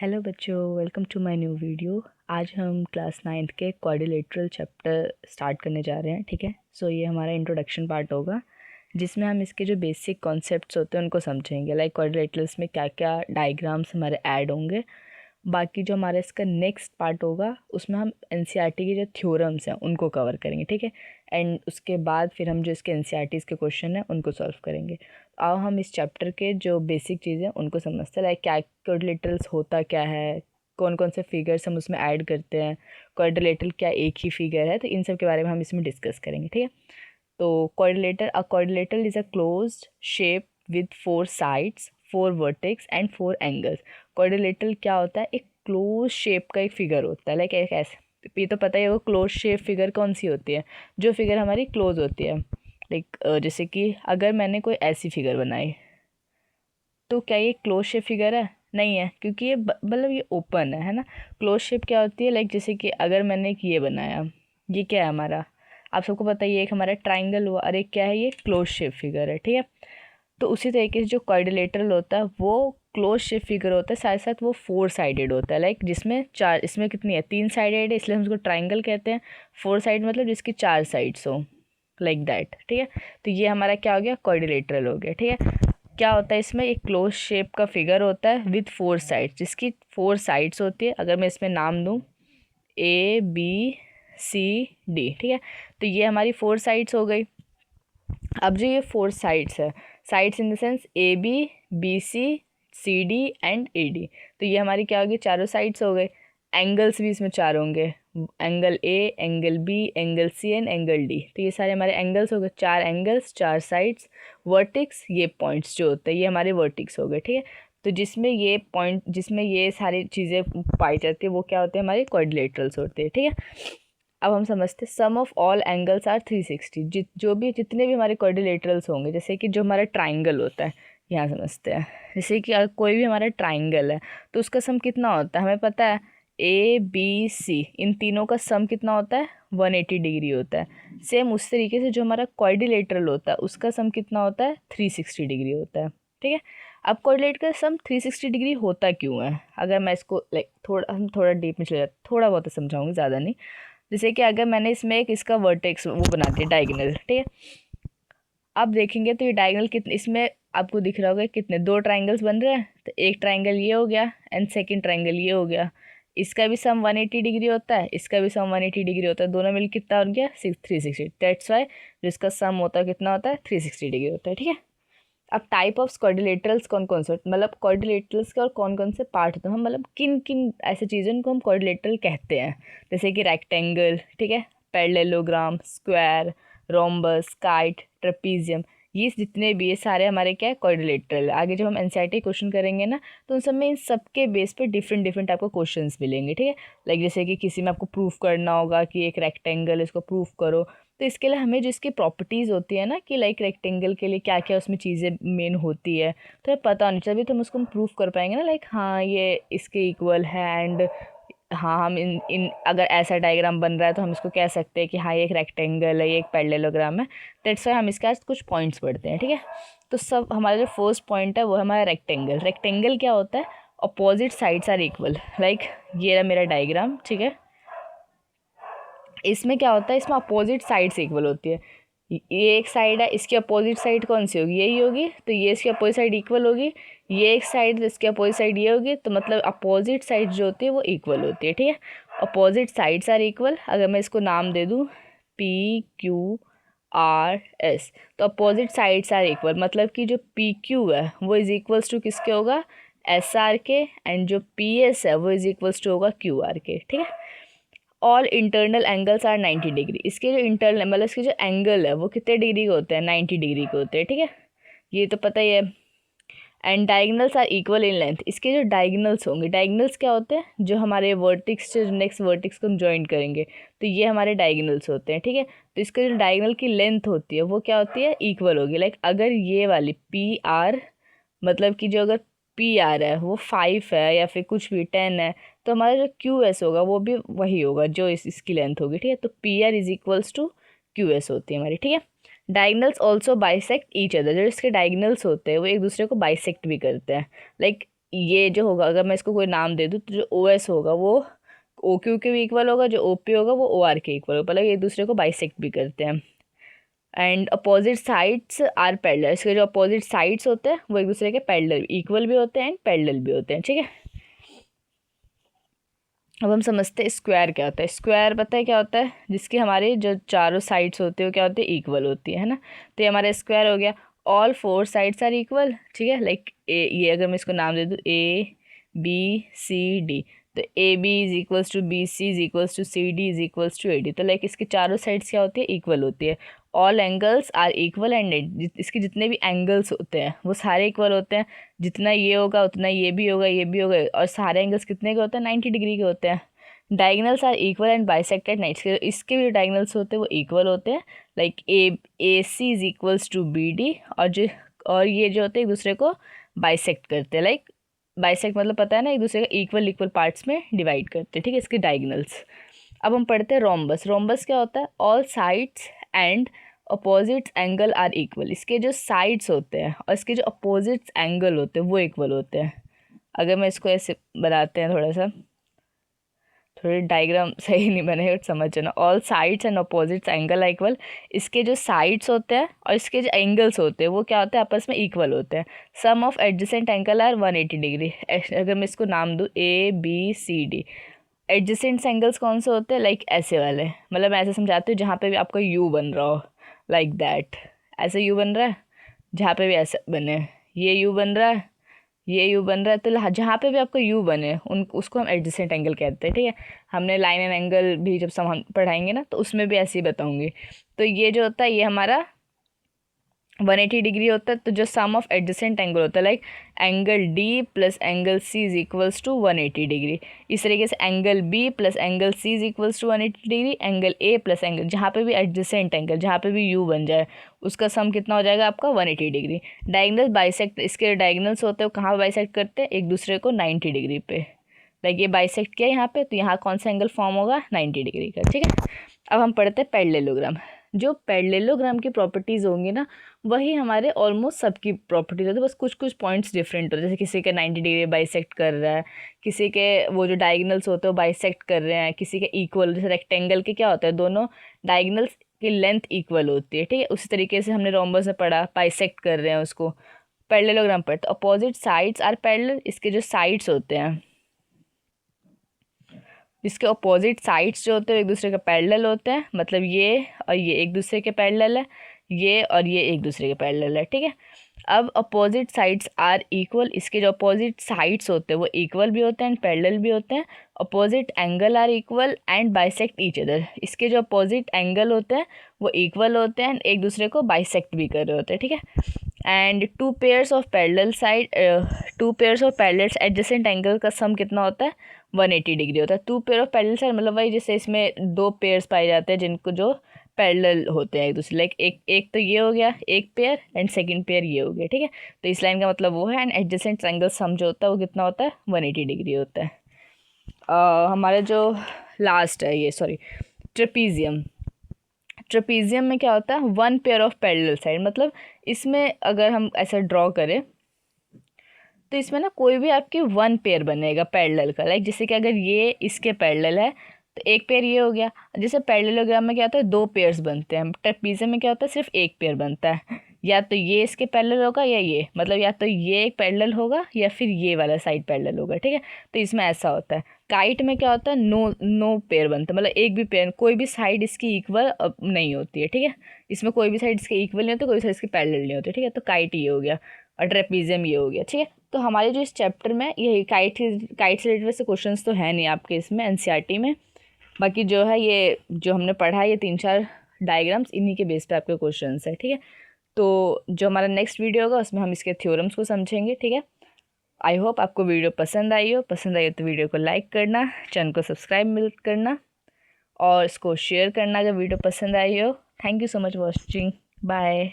Hello बच्चों, welcome to my new video. आज हम क्लास 9th के क्वाड्रिलेटरल चैप्टर स्टार्ट करने जा रहे हैं। ठीक है, सो ये हमारा इंट्रोडक्शन पार्ट होगा जिसमें हम इसके जो बेसिक कॉन्सेप्ट्स होते हैं उनको समझेंगे। लाइक क्वाड्रिलेटरल्स में क्या क्या डायग्राम्स हमारे ऐड होंगे। बाकी जो हमारा इसका नेक्स्ट पार्ट होगा उसमें हम एनसीईआरटी के जो थ्योरम्स हैं उनको कवर करेंगे। ठीक है, एंड उसके बाद फिर हम जो इसके एनसीईआरटीज़ के क्वेश्चन हैं उनको सॉल्व करेंगे। आओ हम इस चैप्टर के जो बेसिक चीज़ें उनको समझते हैं। लाइक क्या क्वाड्रिलेटरल्स होता क्या है, कौन कौन से फिगर्स हम उसमें ऐड करते हैं, क्वाड्रिलेटरल क्या एक ही फिगर है, तो इन सब के बारे में हम इसमें डिस्कस करेंगे। ठीक है, तो quadrilateral is a closed shape with 4 sides, 4 vertex and 4 angles. Quadrilateral क्या होता है? एक क्लोज शेप का एक फिगर होता है। लाइक एक ऐसे, ये तो पता ही होगा क्लोज शेप फिगर कौन सी होती है, जो फिगर हमारी क्लोज होती है। लाइक जैसे कि अगर मैंने कोई ऐसी फिगर बनाई तो क्या ये क्लोज शेप फिगर है? नहीं है, क्योंकि ये मतलब ये ओपन है ना। क्लोज शेप क्या होती है? लाइक जैसे कि अगर मैंने एक ये बनाया, ये क्या है हमारा, आप सबको पता है ये एक हमारा ट्राइंगल हुआ, और एक क्या है, ये क्लोज शेप फिगर है। ठीक है, तो उसी तरीके से जो क्वाड्रिलेटरल होता है वो क्लोज शेप फिगर होता है, साथ साथ वो 4 साइडेड होता है। लाइक जिसमें चार, इसमें कितनी है, 3 साइडेड है, इसलिए हम उसको ट्राइंगल कहते हैं। 4 साइड मतलब जिसकी 4 साइड्स हो, लाइक दैट। ठीक है, तो ये हमारा क्या हो गया, क्वाड्रिलेटरल हो गया। ठीक है, क्या होता है इसमें, एक क्लोज शेप का फिगर होता है विद 4 साइड्स, जिसकी 4 साइड्स होती है। अगर मैं इसमें नाम दूँ ABCD, ठीक है, तो ये हमारी 4 साइड्स हो गई। अब जो ये 4 साइड्स है, sides in the sense ABCD and AD, तो ये हमारी क्या होगी, चारों साइड्स हो गए। एंगल्स भी इसमें 4 होंगे, angle A, angle B, angle C and angle D, तो ये सारे हमारे एंगल्स हो गए। 4 एंगल्स, 4 साइड्स, वर्टिक्स, ये पॉइंट्स जो होते हैं ये हमारे वर्टिक्स हो गए। ठीक है, तो जिसमें ये पॉइंट, जिसमें ये सारी चीज़ें पाई जाती है वो क्या होते हैं, हमारे क्वाड्रिलेटरल्स होते हैं। ठीक है, अब हम समझते हैं sum of all angles are 360। जो भी जितने भी हमारे क्वाड्रिलेटरल्स होंगे, जैसे कि जो हमारा ट्राइंगल होता है, यहाँ समझते हैं। जैसे कि अगर कोई भी हमारा ट्राइंगल है तो उसका सम कितना होता है हमें पता है, ABC, इन तीनों का सम कितना होता है, 180 डिग्री होता है। सेम उस तरीके से जो हमारा क्वाड्रिलेटरल होता है उसका सम कितना होता है, 360 डिग्री होता है। ठीक है, अब क्वाड्रिलेटरल का सम 360 डिग्री होता क्यों है, अगर मैं इसको लाइक थोड़ा डीप में चले जाते, थोड़ा बहुत समझाऊंगी, ज़्यादा नहीं। जैसे कि अगर मैंने इसमें एक इसका वर्टेक्स वो बना दिया डायगोनल, ठीक है, अब देखेंगे तो ये डायगोनल कितने, इसमें आपको दिख रहा होगा कितने, 2 ट्राइंगल्स बन रहे हैं। तो एक ट्राइंगल ये हो गया एंड सेकंड ट्राइंगल ये हो गया। इसका भी सम 180 डिग्री होता है, इसका भी सम 180 डिग्री होता है, दोनों मिल कितना हो गया, 360। दैट्स वाई जिसका सम होता है कितना होता है, 360 डिग्री होता है। ठीक है, अब टाइप ऑफ क्वाड्रिलेटरल्स कौन कौन से, मतलब क्वाड्रिलेटरल्स के और कौन कौन से पार्ट होते हैं, हम मतलब किन किन ऐसे चीज़ों को हम क्वाड्रिलेटरल कहते हैं। जैसे कि रेक्टेंगल, ठीक है, parallelogram, square, rhombus, kite, trapezium, ये जितने भी ये सारे हमारे क्या है, क्वाड्रिलेटरल। आगे जब हम एनसीईआरटी क्वेश्चन करेंगे ना तो उन सब में इन सब के बेस पे डिफरेंट डिफरेंट आपको क्वेश्चंस मिलेंगे। ठीक है, लाइक जैसे कि किसी में आपको प्रूफ करना होगा कि एक रेक्टेंगल, इसको प्रूफ करो, तो इसके लिए हमें जिसकी प्रॉपर्टीज़ होती है ना, कि लाइक रेक्टेंगल के लिए क्या क्या उसमें चीज़ें मेन होती है, तो हमें पता होनी चाहिए, तो हम उसको प्रूफ कर पाएंगे ना, लाइक हाँ ये इसके इक्वल है। एंड हाँ, हम इन अगर ऐसा डायग्राम बन रहा है तो हम इसको कह सकते हैं कि हाँ ये एक रेक्टेंगल है, ये एक पैरेललोग्राम है। दैट्स वाई हम इसके आज कुछ पॉइंट्स पढ़ते हैं। ठीक है, तो सब हमारा जो फर्स्ट पॉइंट है वो है हमारा रेक्टेंगल। रेक्टेंगल क्या होता है, opposite sides are equal. Like ये रहा मेरा डायग्राम, ठीक है, इसमें क्या होता है, इसमें अपोजिट साइड्स इक्वल होती है। ये एक साइड है, इसकी अपोजिट साइड कौन सी होगी, यही होगी, तो ये इसकी अपोजिट साइड इक्वल होगी। ये एक साइड, इसकी अपोजिट साइड ये होगी, तो मतलब अपोजिट साइड जो होती है वो इक्वल होती है। ठीक है, अपोजिट साइड्स आर इक्वल। अगर मैं इसको नाम दे दूँ PQRS, तो अपोजिट साइड्स आर इक्वल, मतलब कि जो PQ है वो इज इक्वल्स टू किसके होगा, SR के, एंड जो PS है वो इज इक्वल्स टू होगा QR के। ठीक है, all internal angles are 90 degree. इसके जो इंटरनल मतलब इसके जो एंगल है वो कितने डिग्री के होते हैं, 90 डिग्री के होते हैं। ठीक है, ये तो पता ही है। And diagonals are equal in length. इसके जो डायगनल्स होंगे, डायगनल्स क्या होते हैं, जो हमारे वर्टिक्स से नेक्स्ट वर्टिक्स को हम ज्वाइन करेंगे, तो ये हमारे डायगनल्स होते हैं। ठीक है, तो इसका जो डायगनल की लेंथ होती है वो क्या होती है, इक्वल होगी। लाइक अगर ये वाली PR, मतलब कि जो अगर PR है वो 5 है या फिर कुछ भी 10 है, तो हमारा जो QS होगा वो भी वही होगा जो इसकी लेंथ होगी। ठीक है, तो PR is equals to QS होती है हमारी। ठीक है, diagonals also bisect each other. जो इसके डायगनल्स होते हैं वो एक दूसरे को बाइसेक्ट भी करते हैं। लाइक ये जो होगा, अगर मैं इसको कोई नाम दे दूँ तो जो ओ एस होगा वो ओ क्यू के भी इक्वल होगा, जो ओ पी होगा वो ओ आर के इक्वल होगा, मतलब एक दूसरे को बाइसेक्ट भी करते हैं। And opposite sides are parallel, इसके जो अपोजिट साइड्स होते हैं वो एक दूसरे के पैरेलल इक्वल भी होते हैं एंड पैरेलल भी होते हैं, ठीक है। अब हम समझते हैं स्क्वायर क्या होता है। स्क्वायर पता है क्या होता है, जिसकी हमारे जो चारों साइड्स होती है वो क्या होती है, इक्वल होती है ना। तो ये हमारा स्क्वायर हो गया, all four sides are equal, ठीक है। लाइक ए, ये अगर मैं इसको नाम दे दूँ ए बी सी डी, तो A B is equals to B C is equals to C D is equals to A D. तो लाइक इसकी चारों साइड्स क्या होती है, इक्वल होती है। All angles are equal and इसके जितने भी एंगल्स होते हैं वो सारे इक्वल होते हैं। जितना ये होगा उतना ये भी होगा, ये भी होगा, और सारे एंगल्स कितने के होते हैं, 90 डिग्री के होते हैं। Diagonals are equal and bisected nights, इसके भी डायगनल्स होते हैं वो इक्वल होते हैं। Like A C is equals to B D, और ये जो होते हैं एक दूसरे को बाइसेक्ट करते हैं। लाइक बाइसेक्ट मतलब पता है ना, एक दूसरे का इक्वल इक्वल पार्ट्स में डिवाइड करते हैं, ठीक है, इसके डायगनल्स। अब हम पढ़ते हैं रोम्बस। रोम्बस क्या होता है, all sides and opposites angle are equal, इसके जो साइड्स होते हैं और इसके जो अपोजिट्स एंगल होते हैं वो इक्वल होते हैं। अगर मैं इसको ऐसे बनाते हैं, थोड़ी डायग्राम सही नहीं बने बट समझ जाना। All sides and opposites angle are equal, इसके जो साइड्स होते हैं और इसके जो एंगल्स होते हैं वो क्या होते हैं, आपस में इक्वल होते हैं। Sum of adjacent angle are 180 degree. अगर मैं इसको नाम दूँ A B C D, adjacent angles कौन से होते हैं, लाइक ऐसे वाले, मतलब मैं ऐसे समझाती हूँ जहाँ पे भी आपका यू बन रहा हो, लाइक दैट, ऐसे यू बन रहा है, जहाँ पे भी ऐसा बने, ये यू बन रहा है, ये यू बन रहा है, तो जहाँ पे भी आपको यू बने उसको हम एडजेसेंट एंगल कहते हैं, ठीक है। हमने लाइन एंड एंगल भी जब हम पढ़ाएंगे ना तो उसमें भी ऐसे ही बताऊंगी। तो ये जो होता है ये हमारा 180 डिग्री होता है। तो जो सम ऑफ एडजेसेंट एंगल होता है, like angle D plus angle C is equals to 180 degree. इस तरीके से angle B plus angle C is equals to 180 degree. Angle A plus angle, जहाँ पे भी एडजेसेंट एंगल, जहाँ पे भी यू बन जाए उसका सम कितना हो जाएगा आपका, 180 डिग्री। डायगनल बाइसेक्ट, इसके डायगनल्स होते हैं कहाँ बाइसेक्ट करते हैं, एक दूसरे को 90 डिग्री पे। लाइक ये बाइसेक्ट किया यहाँ पे, तो यहाँ कौन सा एंगल फॉर्म होगा, 90 डिग्री का, ठीक है। अब हम पढ़ते हैं पैरेललोग्राम। जो पैरेललोग्राम की प्रॉपर्टीज़ होंगी ना वही हमारे ऑलमोस्ट सबकी प्रॉपर्टीज होती है, बस कुछ कुछ पॉइंट्स डिफरेंट होते हैं। जैसे किसी के 90 डिग्री बाइसेक्ट कर रहा है, किसी के वो जो डायगनल्स होते हैं वो बाइसेक्ट कर रहे हैं, किसी के इक्वल, जैसे रेक्टेंगल के क्या होता है, दोनों डायगनल्स की लेंथ इक्वल होती है, ठीक है। उसी तरीके से हमने रोम्बस में पढ़ा, बाइसेक्ट कर रहे हैं उसको। पैरेललोग्राम पर तो अपोजिट साइड्स आर पैरेलल, इसके जो साइड्स होते हैं, जिसके अपोजिट साइड्स जो होते हैं एक दूसरे के पैरेलल होते हैं, मतलब ये और ये एक दूसरे के पैरेलल है, ये और ये एक दूसरे के पैरेलल है, ठीक है। अब अपोजिट साइड्स आर इक्वल, इसके जो अपोजिट साइड्स होते हैं वो इक्वल भी होते हैं एंड पैरेलल भी होते हैं। Opposite angle are equal and bisect each other, इसके जो अपोजिट एंगल होते हैं वो इक्वल होते हैं एंड एक दूसरे को बाइसेक्ट भी कर रहे होते हैं, ठीक है। And two pairs of parallel adjacent angle का सम कितना होता है, 180 डिग्री होता है। 2 पेयर ऑफ पैरेलल साइड मतलब वही, जैसे इसमें 2 पेयर्स पाए जाते हैं जिनको जो पैरेलल होते हैं एक दूसरे, लाइक एक तो ये हो गया एक पेयर एंड सेकंड पेयर ये हो गया, ठीक है। तो इस लाइन का मतलब वो है। एंड एडजेसेंट एंगल सम जो होता है वो कितना होता है, 180 डिग्री होता है। हमारा जो लास्ट है ये ट्रेपीजियम। ट्रेपीजियम में क्या होता है, 1 पेयर ऑफ पैरेलल साइड, मतलब इसमें अगर हम ऐसा ड्रॉ करें तो इसमें ना कोई भी आपके 1 पेयर बनेगा पैरेलल का। लाइक जैसे कि अगर ये इसके पैरेलल है तो एक पेयर ये हो गया। जैसे पैरेललोग्राम में क्या होता है, 2 पेयर्स बनते हैं, ट्रेपीजियम में क्या होता है, सिर्फ एक पेयर बनता है। या तो ये इसके पैरेलल होगा या ये, मतलब या तो ये एक पैरेलल होगा या फिर ये वाला साइड पैरेलल होगा, ठीक है। तो इसमें ऐसा होता है। काइट में क्या होता है, नो पेयर बनता है, मतलब एक भी पेयर, कोई भी साइड इसकी इक्वल नहीं होती है, ठीक है। इसमें कोई भी साइड इसके इक्वल नहीं होती, कोई साइड इसके पैरेलल नहीं होती, ठीक है। तो काइट ये हो गया और ट्रेपीजियम ये हो गया, ठीक है। तो हमारे जो इस चैप्टर में यही काइट से रिलेटेड वैसे क्वेश्चन तो है नहीं आपके इसमें एनसीईआरटी में। बाकी जो है ये जो हमने पढ़ा है ये 3-4 डायग्राम्स, इन्हीं के बेस पे आपके क्वेश्चंस है, ठीक है। तो जो हमारा नेक्स्ट वीडियो होगा उसमें हम इसके थ्योरम्स को समझेंगे, ठीक है। आई होप आपको वीडियो पसंद आई हो तो वीडियो को लाइक करना, चैनल को सब्सक्राइब करना और इसको शेयर करना अगर वीडियो पसंद आई हो। Thank you so much for watching, bye.